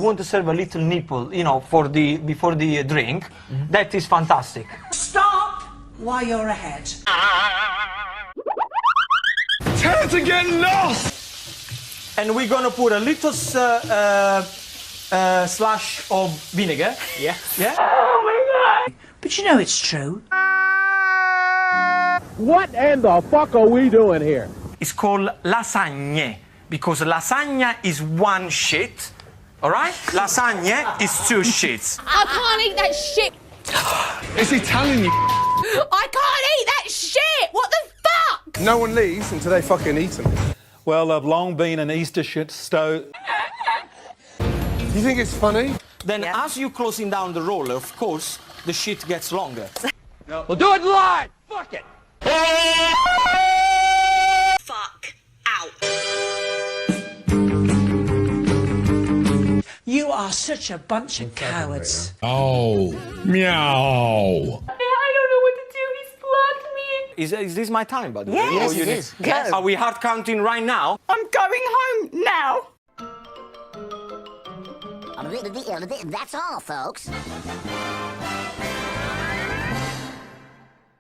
want to serve a little nipple, you know, for the before the drink, that is fantastic. Stop while you're ahead. Time to get lost! And we're gonna put a little slash of vinegar. Yeah. Yeah? Oh my God. But you know it's true. What in the fuck are we doing here? It's called lasagne, because lasagna is one shit, all right? Lasagne is two shits. I can't eat that shit. It's Italian, you I can't eat that shit. What the fuck? No one leaves until they fucking eat them. Well, I've long been an Easter shit stove. You think it's funny? Then as you're closing down the roller, of course, the shit gets longer. We'll do it live! Fuck it! Fuck out. You are such a bunch of cowards. Oh, meow. I don't know what to do. He's blocked me. Is this my time, buddy? Yes, Or you it need- is. Go. Are we hard counting right now? I'm going home now. That's all, folks.